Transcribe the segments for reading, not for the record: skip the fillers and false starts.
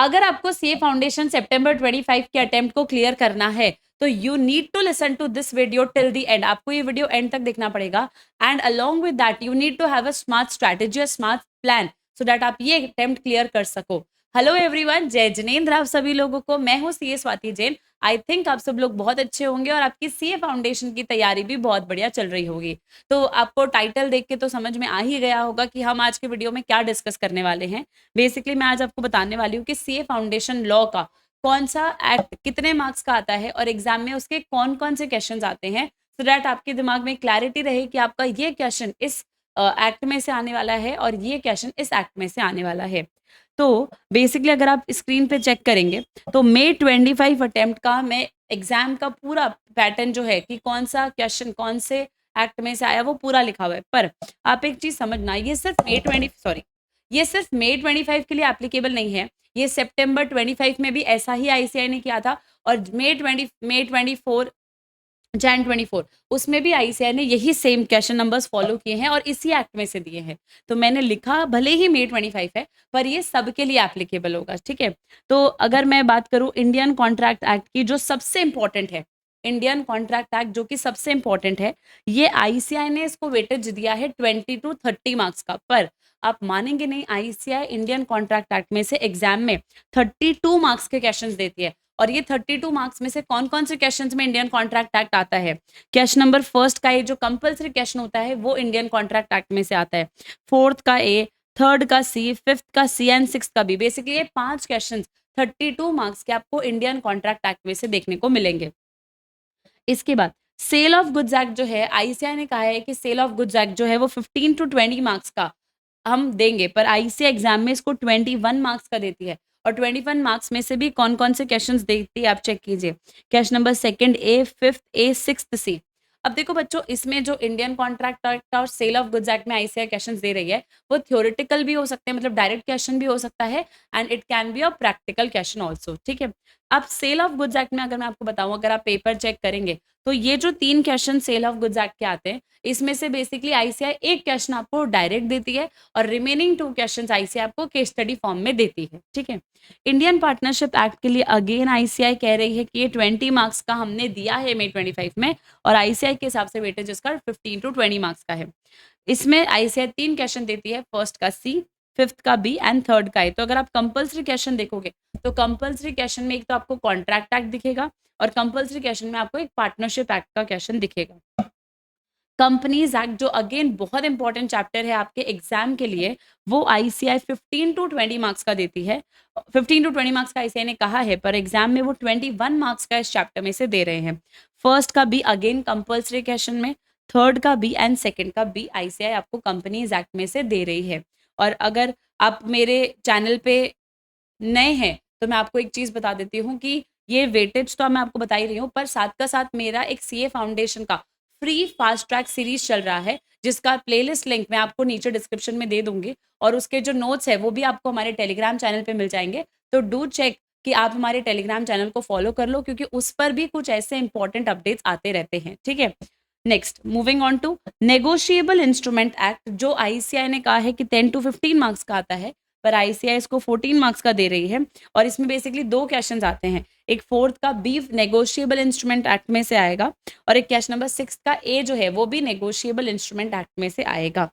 अगर आपको CA foundation सितंबर 25 के अटेम्प्ट को क्लियर करना है तो you need to listen to this video till the end. आपको ये वीडियो एंड तक देखना पड़ेगा and along with that you need to have a smart strategy, smart plan so that आप ये अटेम्प्ट क्लियर कर सको। हेलो एवरीवन, जय जिनेंद्र आप सभी लोगों को। मैं हूँ CA Swati Jain. I think आप सब लोग बहुत अच्छे होंगे और आपकी सीए फाउंडेशन की तैयारी भी बहुत बढ़िया चल रही होगी। तो आपको टाइटल देख के तो समझ में आ ही गया होगा कि हम आज के वीडियो में क्या डिस्कस करने वाले हैं। बेसिकली मैं आज आपको बताने वाली हूँ कि सीए फाउंडेशन लॉ का कौन सा एक्ट कितने मार्क्स का आता है और एग्जाम में उसके कौन कौन से क्वेश्चन आते हैं, सो दैट आपके दिमाग में क्लैरिटी रहे कि आपका ये क्वेश्चन इस एक्ट में से आने वाला है और ये क्वेश्चन इस एक्ट में से आने वाला है। तो बेसिकली अगर आप स्क्रीन पे चेक करेंगे तो May 25 अटेम्प्ट का मैं एग्जाम का पूरा पैटर्न जो है कि कौन सा क्वेश्चन कौन से एक्ट में से आया वो पूरा लिखा हुआ है। पर आप एक चीज समझना, ये सिर्फ May 25 के लिए एप्लीकेबल नहीं है, ये सितंबर 25 में भी ऐसा ही आईसीआई ने किया था और May 24 Jan 24 उसमें भी आईसीआई ने यही सेम क्वेश्चन नंबर्स फॉलो किए हैं और इसी एक्ट में से दिए हैं। तो मैंने लिखा भले ही May 25 है पर ये सबके लिए एप्लीकेबल होगा, ठीक है। तो अगर मैं बात करूं इंडियन कॉन्ट्रैक्ट एक्ट की, जो सबसे इंपॉर्टेंट है, इंडियन कॉन्ट्रैक्ट एक्ट जो कि सबसे इंपॉर्टेंट है, ये आईसीआई ने इसको वेटेज दिया है 20 to 30 मार्क्स का। पर आप मानेंगे नहीं, आईसीआई इंडियन कॉन्ट्रैक्ट एक्ट में से एग्जाम में 32 मार्क्स के क्वेश्चन देती है। और ये 32 मार्क्स में से कौन कौन से क्वेश्चंस में इंडियन कॉन्ट्रैक्ट एक्ट आता है? क्वेश्चन नंबर फर्स्ट का ए जो कंपल्सरी क्वेश्चन होता है वो इंडियन कॉन्ट्रैक्ट एक्ट में से आता है, फोर्थ का ए, थर्ड का सी, फिफ्थ का सी एंड सिक्स का बी। बेसिकली ये 5 क्वेश्चन 32 मार्क्स के आपको इंडियन कॉन्ट्रैक्ट एक्ट में से देखने को मिलेंगे। इसके बाद सेल ऑफ गुड्स एक्ट जो है, आईसीआई ने कहा है कि सेल ऑफ गुड्स एक्ट जो है वो 15 to 20 मार्क्स का हम देंगे, पर आईसीआई एग्जाम में इसको 21 मार्क्स का देती है। और 21 मार्क्स में से भी कौन कौन से क्वेश्चंस देती है आप चेक कीजिए। Question number second A, fifth A, sixth C. अब देखो बच्चों, इसमें जो इंडियन कॉन्ट्रैक्ट एक्ट और सेल ऑफ गुड्स एक्ट में आईसीआई क्वेश्चन दे रही है वो थ्योरेटिकल भी हो सकते हैं, मतलब डायरेक्ट क्वेश्चन भी हो सकता है and it can be a practical question also, ठीक है। अब सेल ऑफ गुड्स एक्ट में अगर मैं आपको बताऊं, अगर आप पेपर चेक करेंगे तो ये जो 3 question sale of goods act के आते हैं, इसमें से बेसिकली आईसीआई एक क्वेश्चन आपको डायरेक्ट देती है और रिमेनिंग 2 क्वेश्चंस आईसीआई आपको केस स्टडी फॉर्म में देती है, ठीक है। इंडियन पार्टनरशिप एक्ट के लिए अगेन आईसीआई कह रही है कि ये 20 मार्क्स का हमने दिया है May 25 में और आईसीआई के हिसाब से वेटेज इसका 15 to 20 मार्क्स का है। इसमें आईसीआई 3 क्वेश्चन देती है, फर्स्ट का सी, फिफ्थ का बी एंड थर्ड का ए। तो अगर आप कंपल्सरी क्वेश्चन देखोगे तो कंपल्सरी क्वेश्चन में एक तो आपको कॉन्ट्रैक्ट एक्ट दिखेगा और कंपल्सरी क्वेश्चन में आपको एक पार्टनरशिप एक्ट का क्वेश्चन दिखेगा। कंपनीज एक्ट जो अगेन बहुत इंपॉर्टेंट चैप्टर है आपके एग्जाम के लिए, वो आईसीआई 15 to 20 मार्क्स का देती है। 15 to 20 मार्क्स का आईसीआई ने कहा है पर एग्जाम में वो 21 मार्क्स का इस चैप्टर में से दे रहे हैं। फर्स्ट का बी अगेन कंपल्सरी क्वेश्चन में, थर्ड का बी एंड सेकंड का बी आईसीआई आपको कंपनीज एक्ट में से दे रही है। और अगर आप मेरे चैनल पे नए हैं तो मैं आपको एक चीज बता देती हूँ कि ये वेटेज तो मैं आपको बता ही रही हूँ, पर साथ का साथ मेरा एक सीए फाउंडेशन का फ्री फास्ट ट्रैक सीरीज चल रहा है जिसका प्लेलिस्ट लिंक मैं आपको नीचे डिस्क्रिप्शन में दे दूंगी और उसके जो नोट्स है वो भी आपको हमारे टेलीग्राम चैनल पे मिल जाएंगे। तो डू चेक कि आप हमारे टेलीग्राम चैनल को फॉलो कर लो क्योंकि उस पर भी कुछ ऐसे इंपॉर्टेंट अपडेट्स आते रहते हैं, ठीक है। Next moving on to negotiable instrument act, जो आईसीआई ने कहा है कि 10 to 15 मार्क्स का आता है पर आईसीआई इसको 14 मार्क्स का दे रही है। और इसमें बेसिकली 2 क्वेश्चंस आते हैं, एक फोर्थ का बी नेगोशिएबल इंस्ट्रूमेंट एक्ट में से आएगा और एक क्वेश्चन नंबर 6 का ए जो है वो भी नेगोशिएबल इंस्ट्रूमेंट एक्ट में से आएगा।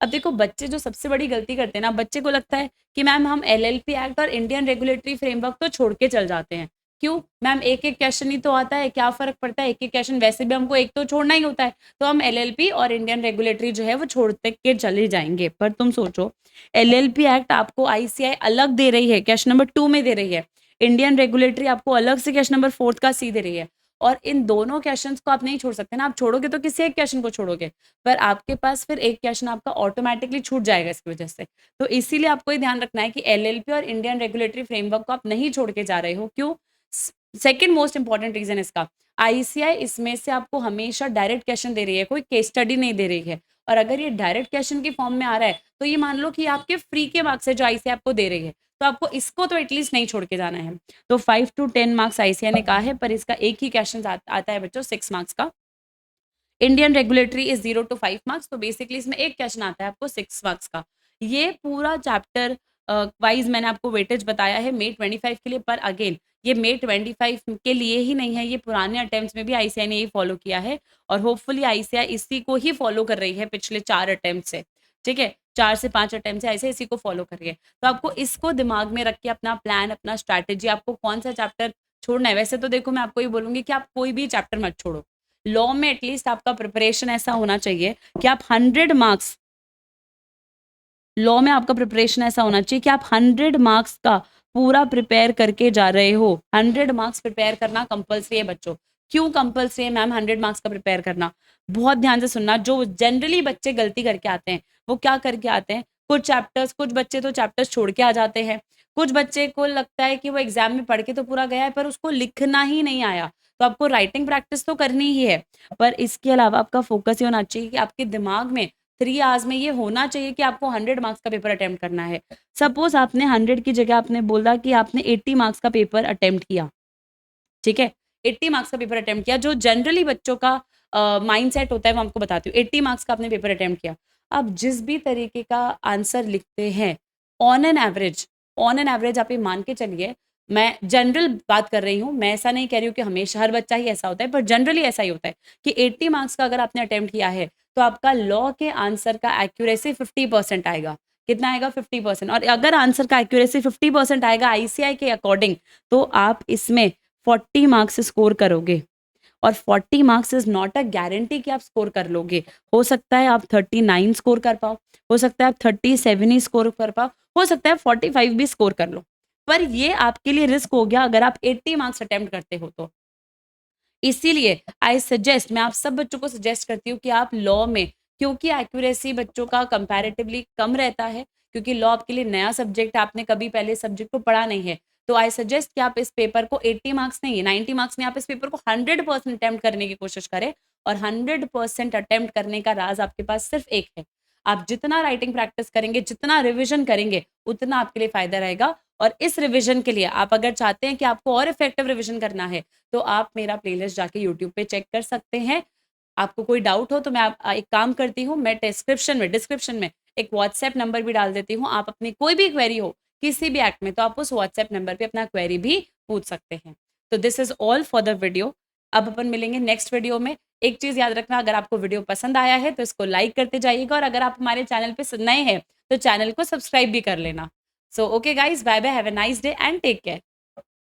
अब देखो बच्चे जो सबसे बड़ी गलती करते हैं ना, बच्चे को लगता है कि मैम हम एलएलपी एक्ट और इंडियन रेगुलेटरी फ्रेमवर्क तो छोड़ के चल जाते हैं। क्यों मैम, एक एक क्वेश्चन ही तो आता है, क्या फर्क पड़ता है, एक एक क्वेश्चन वैसे भी हमको एक तो छोड़ना ही होता है, तो हम एलएलपी और इंडियन रेगुलेटरी जो है वो छोड़ते के चले जाएंगे। पर तुम सोचो, एलएलपी एक्ट आपको आईसीआई अलग दे रही है, क्वेश्चन नंबर 2 में दे रही है, इंडियन रेगुलेटरी आपको अलग से क्वेश्चन नंबर 4 का सी दे रही है। और इन दोनों क्वेश्चंस को आप नहीं छोड़ सकते ना, आप छोड़ोगे तो किसी एक क्वेश्चन को छोड़ोगे, पर आपके पास फिर एक क्वेश्चन आपका ऑटोमेटिकली छूट जाएगा इसकी वजह से। तो इसीलिए आपको ये ध्यान रखना है कि एलएलपी और इंडियन रेगुलेटरी फ्रेमवर्क को आप नहीं छोड़ के जा रहे हो। क्यों? सेकंड मोस्ट इंपॉर्टेंट रीजन इसका, आईसीआई इसमें से आपको हमेशा डायरेक्ट क्वेश्चन दे रही है, कोई केस स्टडी नहीं दे रही है। और अगर ये डायरेक्ट क्वेश्चन की फॉर्म में आ रहा है तो ये मान लो कि आपके फ्री के मार्क्स है जो आईसीआई आपको दे रही है, तो आपको इसको तो एटलीस्ट नहीं छोड़ के जाना है। तो 5 to 10 मार्क्स आईसीआई ने कहा है पर इसका एक ही क्वेश्चन आता है बच्चों 6 मार्क्स का। Indian regulatory is 0 to 5 marks, तो बेसिकली इसमें एक क्वेश्चन आता है आपको 6 मार्क्स का। ये पूरा चैप्टर वाइज मैंने आपको वेटेज बताया है May 25 के लिए, पर अगेन ये May 25 के लिए ही नहीं है, ये पुराने अटेम्प्ट्स में भी आईसीएआई ने यही फॉलो किया है और होपफुली आईसीएआई इसी को ही फॉलो कर रही है पिछले 4 अटेम्प्ट से, ठीक है? 4 से 5 अटेम्प्ट से आईसीएआई इसी को फॉलो कर रही है। तो आपको इसको दिमाग में रख के अपना प्लान, अपना स्ट्रैटेजी, आपको कौन-सा चैप्टर छोड़ना है। वैसे तो देखो मैं आपको ये बोलूँगी कि आप कोई भी चैप्टर मत छोड़ो। लॉ में एटलीस्ट आपका प्रिपरेशन ऐसा होना चाहिए कि आप 100 मार्क्स, लॉ में आपका प्रिपरेशन ऐसा होना चाहिए कि आप 100 मार्क्स का पूरा प्रिपेयर करके जा रहे हो। 100 मार्क्स प्रिपेयर करना कंपल्सरी है बच्चों। क्यों कंपल्सरी है मैम 100 मार्क्स का प्रिपेयर करना? बहुत ध्यान से सुनना। जो जनरली बच्चे गलती करके आते हैं, वो क्या करके आते हैं? कुछ बच्चे तो चैप्टर्स छोड़ के आ जाते हैं। कुछ बच्चे को लगता है कि वो एग्जाम में पढ़ के तो पूरा गया है, पर उसको लिखना ही नहीं आया। तो आपको राइटिंग प्रैक्टिस तो करनी ही है, पर इसके अलावा आपका फोकस ये होना चाहिए कि आपके दिमाग में 3 आवर्स में ये होना चाहिए कि आपको 100 मार्क्स का पेपर अटेम्प्ट करना है। सपोज़ आपने 100 की जगह आपने बोला कि आपने 80 मार्क्स का पेपर अटेम्प्ट किया, ठीक है? 80 मार्क्स का पेपर अटेम्प्ट किया, जो जनरली बच्चों का माइंडसेट होता है, वो आपको बताती हूँ। 80 मार्क्स का आपने पेपर अटेम्प्ट किया। अब जिस भी तरीके का आंसर लिखते हैं, ऑन एन एवरेज आप ये मान के चलिए, मैं जनरल बात कर रही हूँ, मैं ऐसा नहीं कह रही हूँ कि हमेशा हर बच्चा ही ऐसा होता है, पर जनरली ऐसा ही होता है कि 80 मार्क्स का अगर आपने अटेम्प्ट किया है, तो आपका लॉ के आंसर का एक्यूरेसी 50% आएगा। कितना आएगा? 50%। और अगर आंसर का एक्यूरेसी 50% आएगा आईसीएआई के अकॉर्डिंग, तो आप इसमें 40 मार्क्स स्कोर करोगे। और 40 marks is not a guarantee कि आप स्कोर कर लोगे। हो सकता है आप 39 स्कोर कर पाओ, हो सकता है आप 37 ही स्कोर कर पाओ, हो सकता है 45 भी स्कोर कर लो। पर ये आपके लिए रिस्क हो गया अगर आप 80 मार्क्स अटेम्प्ट करते हो तो। इसीलिए मैं आप सब बच्चों को सजेस्ट करती हूँ कि आप लॉ में, क्योंकि एक्यूरेसी बच्चों का कंपैरेटिवली कम रहता है, क्योंकि लॉ आपके लिए नया सब्जेक्ट, आपने कभी पहले सब्जेक्ट को पढ़ा नहीं है। तो आई सजेस्ट कि आप इस पेपर को 80 मार्क्स नहीं, 90 मार्क्स नहीं, आप इस पेपर को 100% अटेम्प्ट करने की कोशिश करें। और 100% अटेम्प्ट करने का राज आपके पास सिर्फ एक है। आप जितना राइटिंग प्रैक्टिस करेंगे, जितना रिविजन करेंगे, उतना आपके लिए फायदा रहेगा। और इस रिविजन के लिए आप अगर चाहते हैं कि आपको और इफेक्टिव रिविजन करना है, तो आप मेरा प्लेलिस्ट जाके यूट्यूब पे चेक कर सकते हैं। आपको कोई डाउट हो तो मैं एक काम करती हूँ, मैं डिस्क्रिप्शन में एक व्हाट्सएप नंबर भी डाल देती हूँ। आप अपनी कोई भी क्वेरी हो किसी भी एक्ट में, तो आप उस व्हाट्सएप नंबर पे अपना क्वेरी भी पूछ सकते हैं। तो this is all for the video. अब अपन मिलेंगे नेक्स्ट वीडियो में। एक चीज़ याद रखना, अगर आपको वीडियो पसंद आया है तो इसको लाइक करते जाइएगा, और अगर आप हमारे चैनल पे नए हैं तो चैनल को सब्सक्राइब भी कर लेना। So okay guys, bye bye, have a nice day and take care.